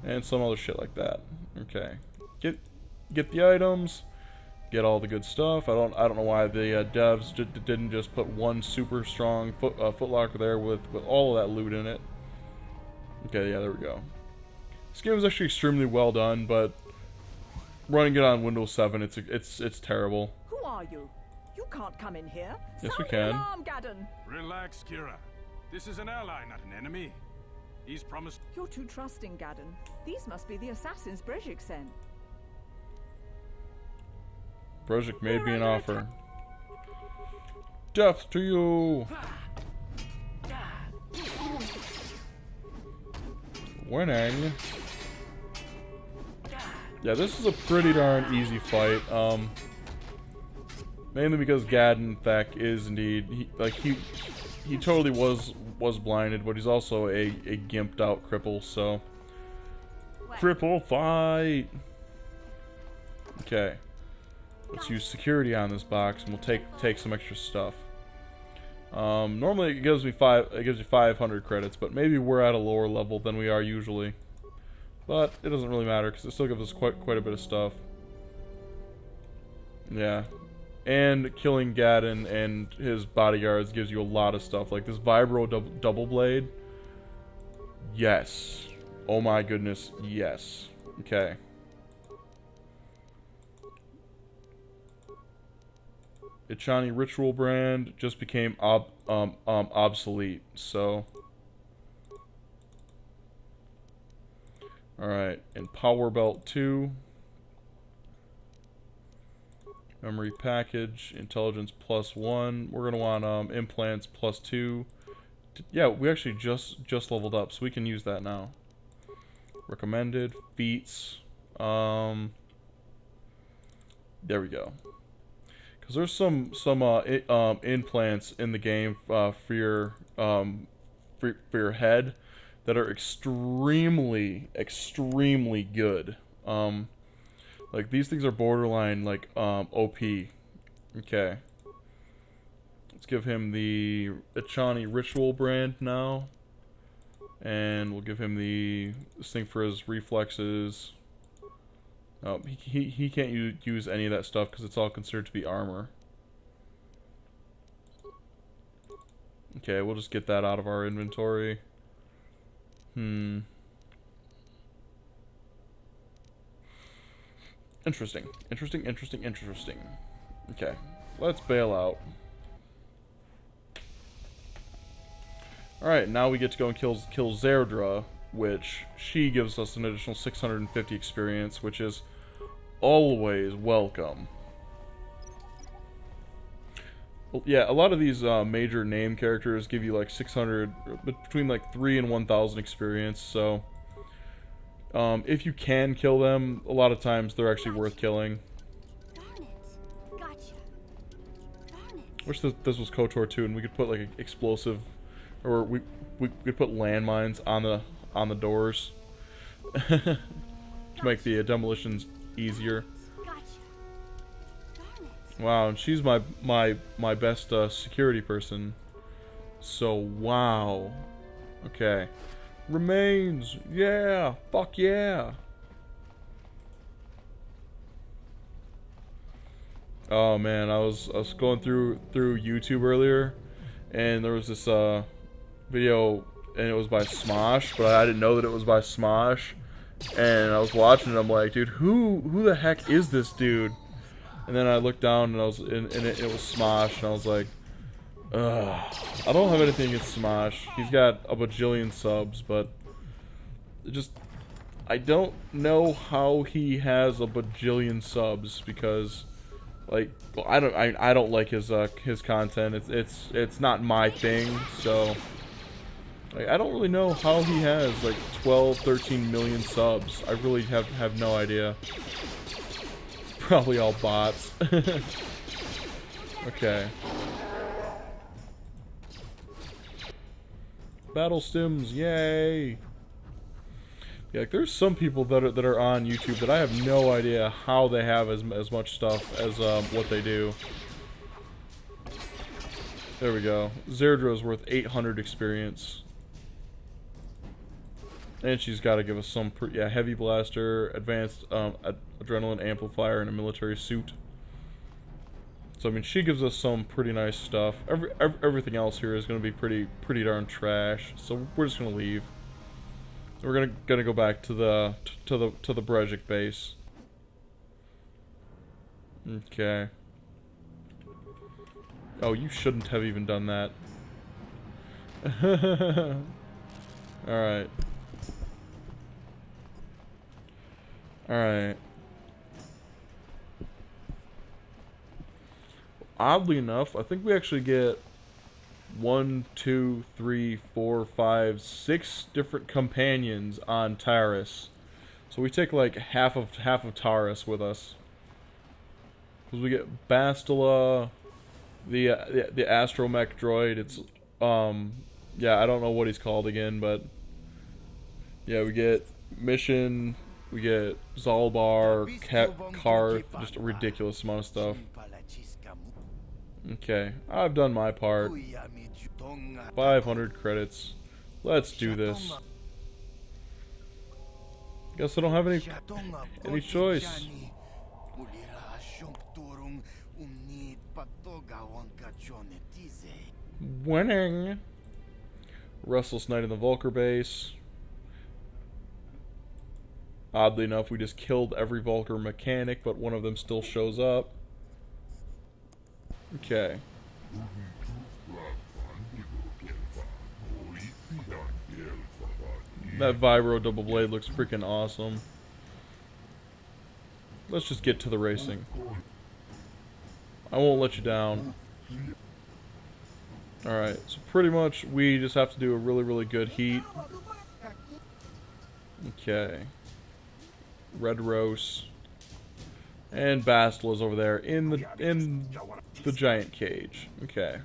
and some other shit like that. Okay, get the items, get all the good stuff. I don't know why the devs didn't just put one super strong footlocker there with all of that loot in it. Okay, yeah, there we go. This game is actually extremely well done, but running it on Windows 7, it's terrible. Who are you? You can't come in here. Yes, we Sound the can. alarm, Gaddon. Relax, Kira. This is an ally, not an enemy. He's promised. You're too trusting, Gaddon. These must be the assassins Brejik sent. Brejik made me an offer. Death to you! Winning. Yeah, this is a pretty darn easy fight. Mainly because Gaddon, in fact, is indeed he totally was blinded, but he's also a gimped out cripple. So cripple fight. Okay, let's use security on this box, and we'll take some extra stuff. Normally it gives me 500 credits, but maybe we're at a lower level than we are usually. But it doesn't really matter because it still gives us quite a bit of stuff. Yeah, and killing Gaddon and his bodyguards gives you a lot of stuff, like this Vibro double blade. Yes. Oh my goodness. Yes. Okay. Ichani Ritual brand just became obsolete, so alright, and Power Belt 2, memory package, intelligence +1, we're gonna want implants +2. Yeah, we actually just leveled up, so we can use that now. Recommended feats, there we go. Because there's some implants in the game for your head that are extremely good. Like these things are borderline like OP. Okay. Let's give him the Ichani Ritual brand now, and we'll give him this thing for his reflexes. Oh, he can't use any of that stuff because it's all considered to be armor. Okay, we'll just get that out of our inventory. Interesting. Okay, let's bail out. Alright, now we get to go and kill Zerdra, which she gives us an additional 650 experience, which is always welcome. Well, yeah, a lot of these major name characters give you like 600, between like 3 and 1,000 experience, so if you can kill them, a lot of times they're actually worth killing. Wish this was KOTOR 2 and we could put like an explosive, or we could put landmines on the doors to make the demolitions easier. Wow, and she's my best security person. So wow. Okay. Remains. Yeah. Fuck yeah. Oh man, I was going through YouTube earlier, and there was this video, and it was by Smosh, but I didn't know that it was by Smosh. And I was watching it, I'm like, dude, who the heck is this dude? And then I looked down, and it was Smosh, and I was like, ugh. I don't have anything against Smosh. He's got a bajillion subs, but I don't know how he has a bajillion subs, because like, well, I don't like his content. It's not my thing, so like, I don't really know how he has like 12, 13 million subs. I really have no idea. Probably all bots. Okay. Battle stims, yay! Yeah, like, there's some people that are on YouTube that I have no idea how they have as much stuff as what they do. There we go. Zerdra is worth 800 experience. And she's got to give us some, yeah, heavy blaster, advanced adrenaline amplifier, and a military suit. So I mean, she gives us some pretty nice stuff. Everything else here is going to be pretty darn trash. So we're just going to leave. We're gonna go back to the Brejik base. Okay. Oh, you shouldn't have even done that. Alright. Alright. Oddly enough, I think we actually get 1, 2, 3, 4, 5, 6 different companions on Taurus. So we take like half of Taurus with us. Because we get Bastila, the astromech droid. It's yeah, I don't know what he's called again, but yeah, we get Mission, we get Zalbar, Karth, just a ridiculous amount of stuff. Okay, I've done my part. 500 credits. Let's do this. Guess I don't have any choice. Winning. Restless Night in the Vulcar base. Oddly enough, we just killed every Vulcar mechanic, but one of them still shows up. Okay. That Vibro double blade looks freaking awesome. Let's just get to the racing. I won't let you down. Alright, so pretty much we just have to do a really good heat. Okay. Red Rose. And Bastila's over there in the giant cage. Okay.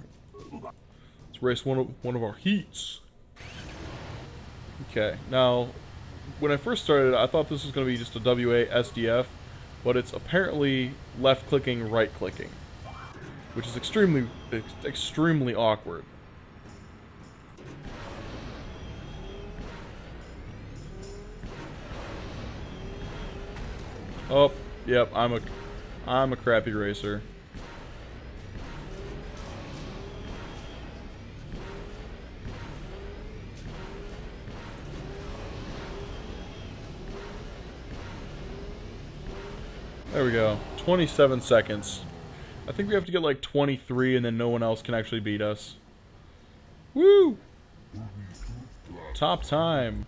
Let's race one of our heats. Okay, now, when I first started, I thought this was going to be just a WA SDF, but it's apparently left-clicking, right-clicking, which is extremely awkward. Oh, yep, I'm a crappy racer. There we go. 27 seconds. I think we have to get like 23 and then no one else can actually beat us. Woo! Top time.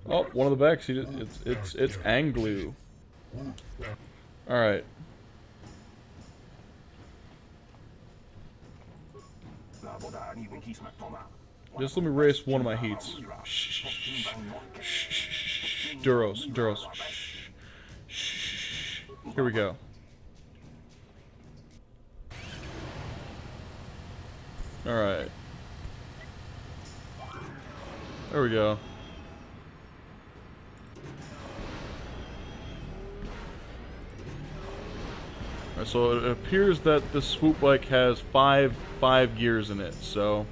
Oh, one of the Becks. It's Anglu. Alright. Just let me race one of my heats. Duros. Here we go. Alright. There we go. Alright, so it appears that the swoop bike has five gears in it, so...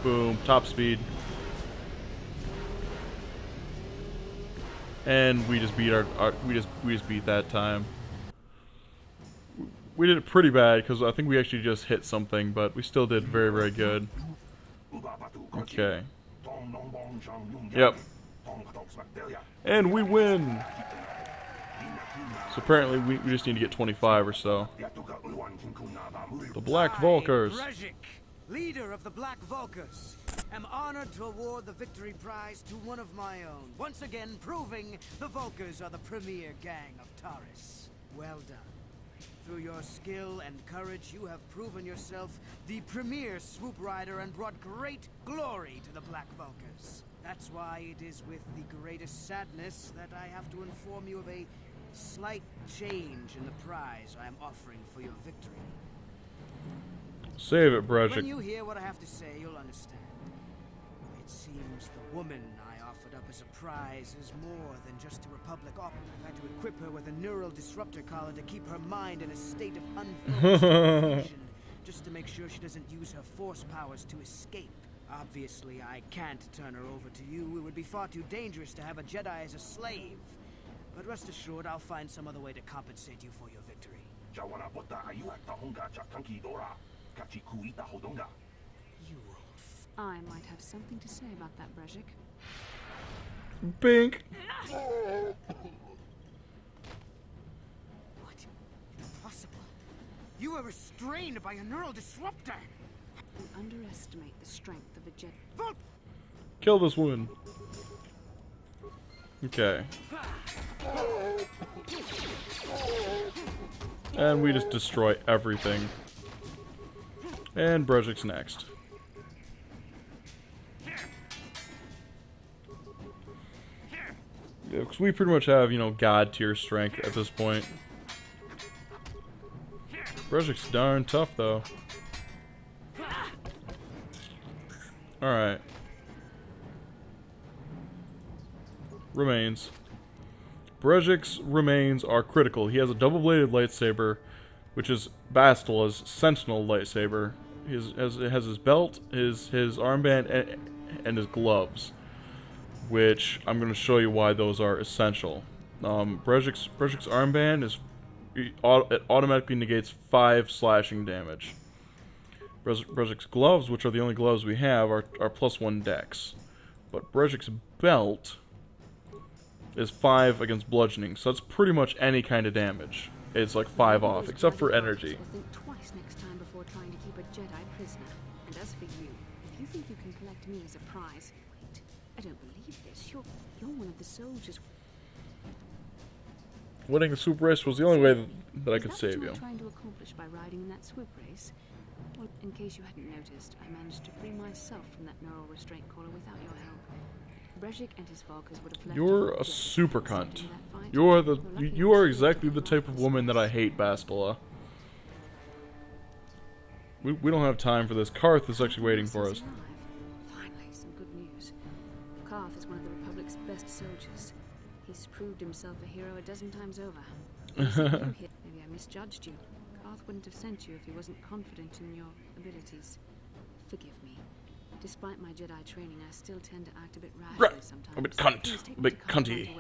Boom, top speed. And we just beat we just beat that time. We did it pretty bad because I think we actually just hit something, but we still did very good. Okay. Yep. And we win. So apparently we just need to get 25 or so. The Black Vulcars. Leader of the Black Vulcars, am honored to award the victory prize to one of my own, once again proving the Vulcars are the premier gang of Taurus. Well done. Through your skill and courage, you have proven yourself the premier swoop rider and brought great glory to the Black Vulcars. That's why it is with the greatest sadness that I have to inform you of a slight change in the prize I am offering for your victory. Save it, Brejik. When you hear what I have to say, you'll understand. It seems the woman I offered up as a prize is more than just a Republic op. I've had to equip her with a neural disruptor collar to keep her mind in a state of unfocused confusion, just to make sure she doesn't use her force powers to escape. Obviously, I can't turn her over to you. It would be far too dangerous to have a Jedi as a slave. But rest assured, I'll find some other way to compensate you for your victory. You I might have something to say about that, Brejik. Bink. What? Impossible. You were restrained by a neural disruptor. You underestimate the strength of a Jedi. Kill this woman. Okay. And we just destroy everything. And Brejik's next. Yeah, because we pretty much have, you know, god tier strength at this point. Brejik's darn tough, though. Alright. Remains. Brejik's remains are critical. He has a double-bladed lightsaber, which is Bastila's Sentinel lightsaber. It has his belt, his armband, and his gloves, which I'm going to show you why those are essential. Brejik's armband is it automatically negates 5 slashing damage. Brejik's gloves, which are the only gloves we have, are +1 dex. But Brejik's belt is 5 against bludgeoning, so that's pretty much any kind of damage. It's like 5 off, except for energy. Think twice next time before trying to keep a Jedi prisoner. And as for you, if you think you can collect me as a prize, wait, I don't believe this. You're one of the soldiers. Winning the swoop race was the only way that I could save you. What you were trying to accomplish by riding in that swoop race? Well, in case you hadn't noticed, I managed to free myself from that neural restraint collar without your help. Brejik and his Valkers would have left. You're a super cunt. You are exactly the type of woman that I hate, Bastila. We don't have time for this. Karth is actually waiting for us. Finally, some good news. Karth is one of the Republic's best soldiers. He's proved himself a hero a dozen times over. Maybe I misjudged you. Karth wouldn't have sent you if he wasn't confident in your abilities. Forgive me. Despite my Jedi training, I still tend to act a bit rashly sometimes. A bit cunt. A bit cunty.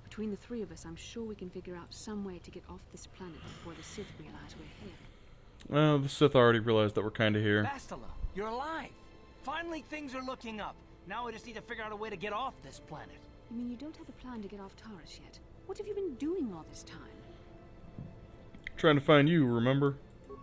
Between the three of us, I'm sure we can figure out some way to get off this planet before the Sith realize we're here. Well, the Sith already realized that we're kind of here. Bastila, you're alive. Finally, things are looking up. Now we just need to figure out a way to get off this planet. You mean you don't have a plan to get off Taurus yet? What have you been doing all this time? Trying to find you, remember?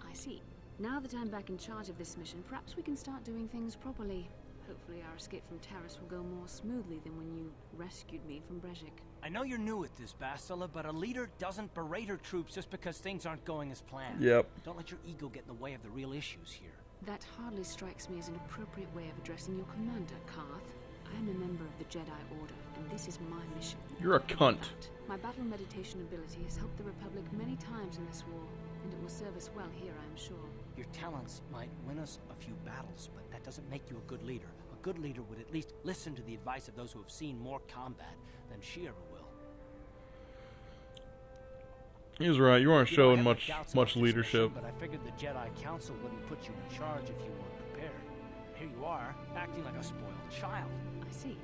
I see. Now that I'm back in charge of this mission, perhaps we can start doing things properly. Hopefully our escape from Taurus will go more smoothly than when you rescued me from Brejik. I know you're new at this, Bastila, but a leader doesn't berate her troops just because things aren't going as planned. Yep. Don't let your ego get in the way of the real issues here. That hardly strikes me as an appropriate way of addressing your commander, Karth. I am a member of the Jedi Order, and this is my mission. You're a cunt. My battle meditation ability has helped the Republic many times in this war, and it will serve us well here, I am sure. Your talents might win us a few battles, but that doesn't make you a good leader. A good leader would at least listen to the advice of those who have seen more combat than she ever will. He's right. You aren't showing much leadership. But I figured the Jedi Council wouldn't put you in charge if you weren't prepared. Here you are, acting like a spoiled child. I see.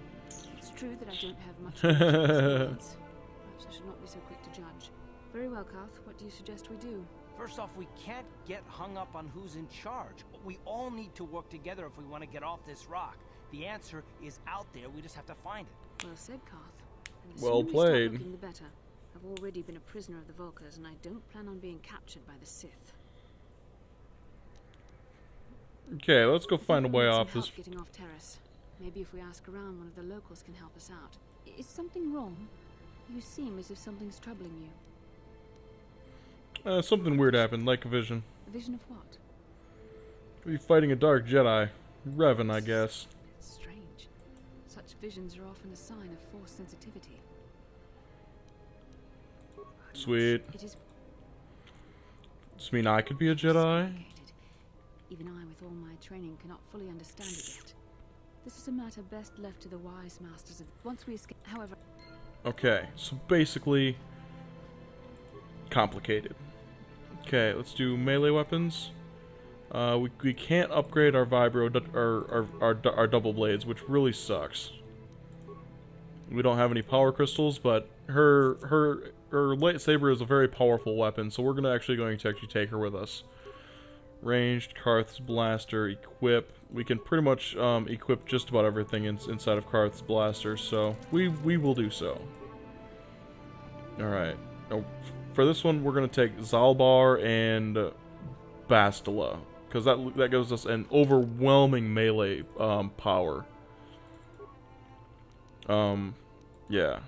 It's true that I don't have much experience. Perhaps I should not be so quick to judge. Very well, Karth. What do you suggest we do? First off, we can't get hung up on who's in charge. We all need to work together if we want to get off this rock. The answer is out there. We just have to find it. Well said, Karth. And the Well sooner we played. start looking, the better. I've already been a prisoner of the Vulkars, and I don't plan on being captured by the Sith. Okay, let's go find a way off this. Getting off Taurus. Maybe if we ask around, one of the locals can help us out. Is something wrong? You seem as if something's troubling you. Something weird happened, like a vision. A vision of what? Be fighting a dark Jedi. Revan, I guess. It's strange. Such visions are often a sign of force sensitivity. Sweet. It is. Does this mean I could be a Jedi? Even I, with all my training, cannot fully understand it yet. This is a matter best left to the wise masters of. Once we escape, however. Okay, so basically complicated. Okay, let's do melee weapons. We can't upgrade our vibro our double blades, which really sucks. We don't have any power crystals, but her lightsaber is a very powerful weapon, so we're going to actually take her with us. Ranged, Karth's blaster, equip. We can pretty much equip just about everything inside of Karth's blaster, so we will do so. Alright. Now, for this one, we're going to take Zalbar and Bastila, because that gives us an overwhelming melee power. Yeah.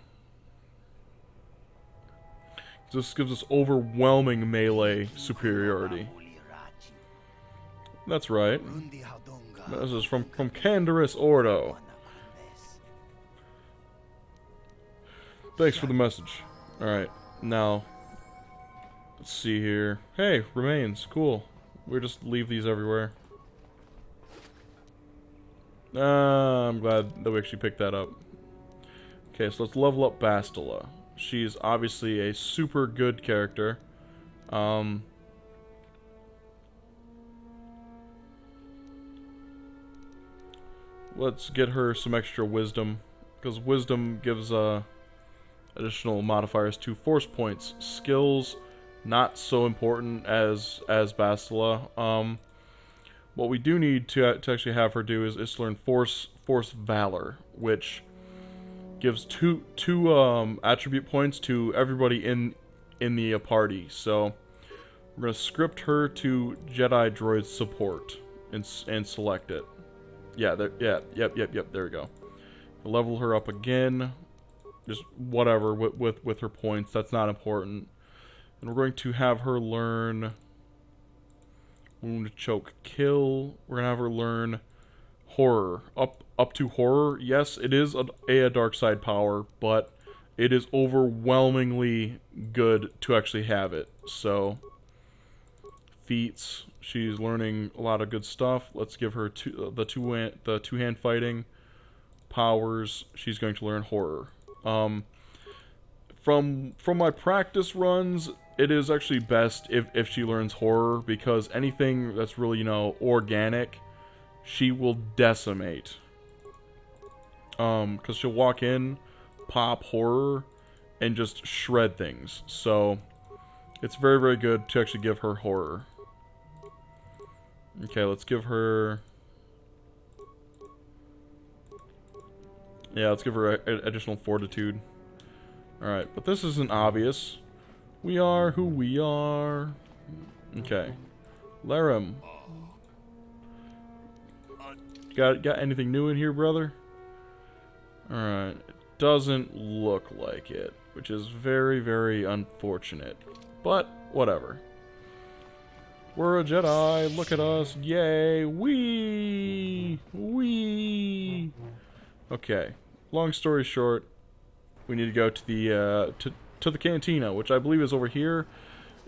This gives us overwhelming melee superiority. That's right. This is from Canderous Ordo. Thanks for the message. Alright, now, let's see here. Hey, remains. Cool. We just leave these everywhere. I'm glad that we actually picked that up. Okay, so let's level up Bastila. She's obviously a super good character. Let's get her some extra wisdom, because wisdom gives additional modifiers to force points. Skills, not so important as Bastila. What we do need to actually have her do is learn force valor, which gives two attribute points to everybody in the party. So we're gonna script her to Jedi Droid support and select it. Yeah, yep. There we go. Level her up again. Just whatever with her points. That's not important. And we're going to have her learn Wound, Choke, Kill. We're gonna have her learn Horror. Up to Horror. Yes, it is a dark side power, but it is overwhelmingly good to actually have it. So feats. She's learning a lot of good stuff. Let's give her the two-hand fighting powers. She's going to learn Horror. From my practice runs, it is actually best if she learns Horror, because anything that's really, you know, organic, she will decimate. Because she'll walk in, pop Horror, and just shred things. So it's very, very good to actually give her Horror. Okay, let's give her... Yeah, let's give her additional Fortitude. Alright, but this isn't obvious. We are who we are. Okay. Laram. Got anything new in here, brother? Alright. It doesn't look like it, which is very, very unfortunate. But, whatever. We're a Jedi. Look at us. Yay. Wee. Okay. Long story short, we need to go to the to the cantina, which I believe is over here.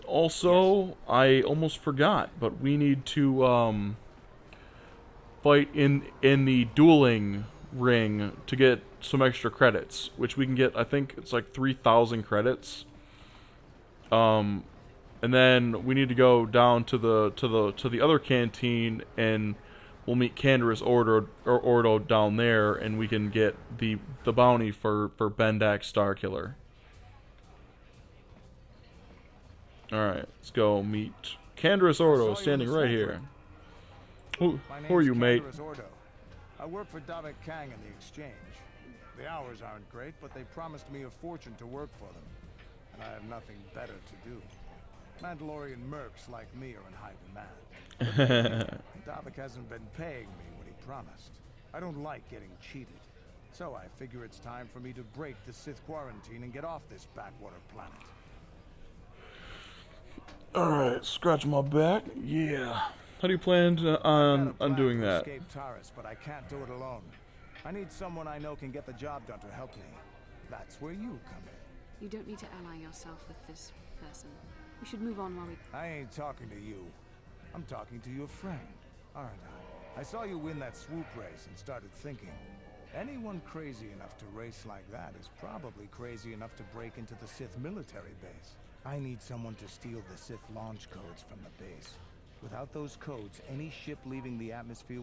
Also, I almost forgot, but we need to fight in the dueling ring to get some extra credits, which we can get. I think it's like 3,000 credits. And then we need to go down to the other canteen, and we'll meet Canderous Ordo down there, and we can get the bounty for Bendak Starkiller. Alright, let's go meet Canderous Ordo, standing right here. Who are you, mate? Ordo. I work for Davik Kang in the exchange. The hours aren't great, but they promised me a fortune to work for them. And I have nothing better to do. Mandalorian mercs like me are in high demand. Davik hasn't been paying me what he promised. I don't like getting cheated. So I figure it's time for me to break the Sith quarantine and get off this backwater planet. Alright, scratch my back. Yeah. How do you plan on doing that? Escape Taris, but I can't do it alone. I need someone I know can get the job done to help me. That's where you come in. You don't need to ally yourself with this person. We should move on while we... I ain't talking to you. I'm talking to your friend, aren't I? I saw you win that swoop race and started thinking, anyone crazy enough to race like that is probably crazy enough to break into the Sith military base. I need someone to steal the Sith launch codes from the base. Without those codes, any ship leaving the atmosphere